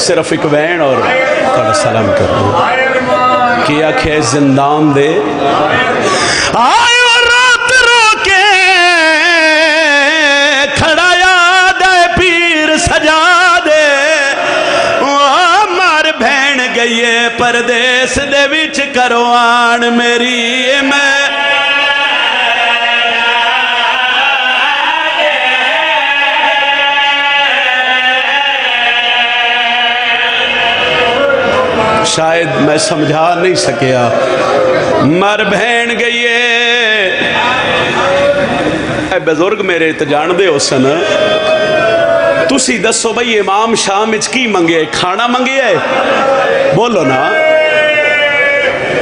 सिर्फ एक वैन और थोड़ा सलाम कर कि आखे जिंदान दे आए और रात रोके खड़ा याद है पीर सजा दे मार भैन गई है परदेस दे विच करो आन मेरी मैं शायद मैं समझा नहीं सकिया मर बहन गई है बुजुर्ग मेरे तो जानते हो सन तुसी दसो भाई इमाम शाम की मंगे खाना मंगे है बोलो ना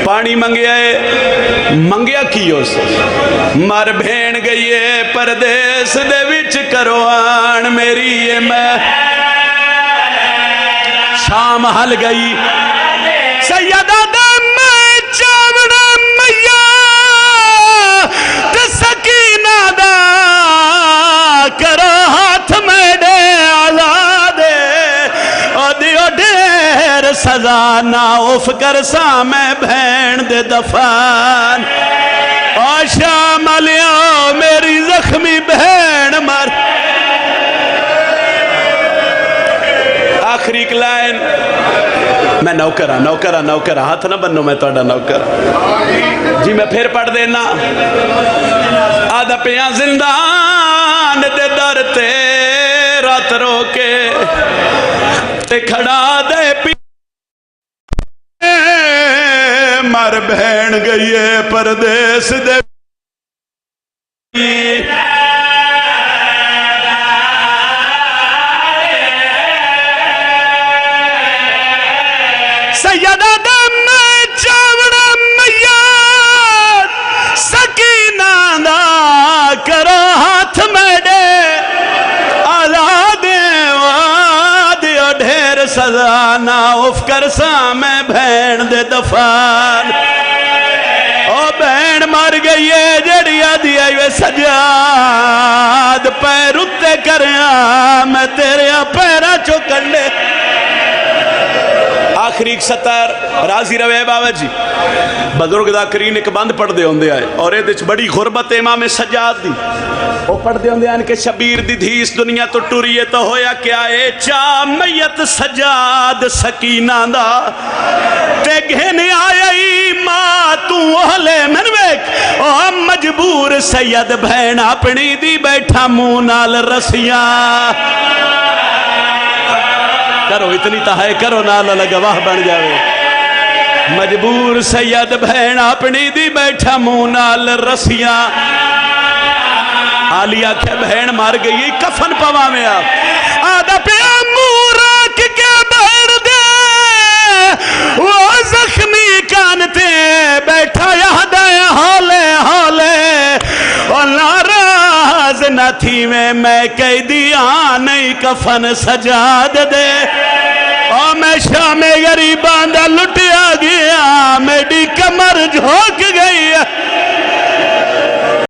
पानी मंगे है मंगया की उस मर बहन गई है परदेस दे विच करो आन मेरी ये मैं शाम हल गई सैयदा दम चावड़ा मैया ते सकीना दा करो हाथ मेरे आजादे ओ ढेर सजा ना उफ कर सा मैं भैन दे दफान ओ शाम लिया मेरी जख्मी बहन मर आखिरी लाइन मैं नौकर हाथ ना बनो मैं थोड़ा नौकर जी मैं फिर पढ़ देना आदा पिया जिंदान दे दर ते रात रोके ते खड़ा दे पी मर बहन गई है परदेस दे सैयदा दम चावड़ा मैया सकीना दा करो हाथ मेरे आजाद ढेर सजा ना उफ कर सा मैं भैन दे दफान ओ भैन मर गई है जड़िया दिया वे सजाद पैर उत्ते करया मैं तेरे पैरा चो कंडे आखिरी सतर राजी रवे बाबा जी बुजुर्ग दा करीन एक बंद पढ़ते होंगे आए और ये बड़ी गुरबत इमाम सजाद दी वो पढ़ते होंगे आन के शबीर दी धी इस दुनिया तो टुरीए तो होया क्या है चा मैयत सजाद सकीना दा ते घेन आई मां तू ओहले मन वेख ओ मजबूर सैयद भैन अपनी दी बैठा मुंह नाल रसिया करो इतनी तो है करो नाल गवाह बन जावे मजबूर सैयद भैन अपनी दी बैठा मुंह नाल रसिया आलिया के भैन मार गई कफन पवा में आदा पिया मुंह रख के बैठ दे वो जख्मी कान ते बैठा याद हौले हौले और नाराज न थी मैं कह दिया नहीं कफन सजाद दे और मैं शामे गरीबां दा लुटिया गया मेरी कमर झोंक गई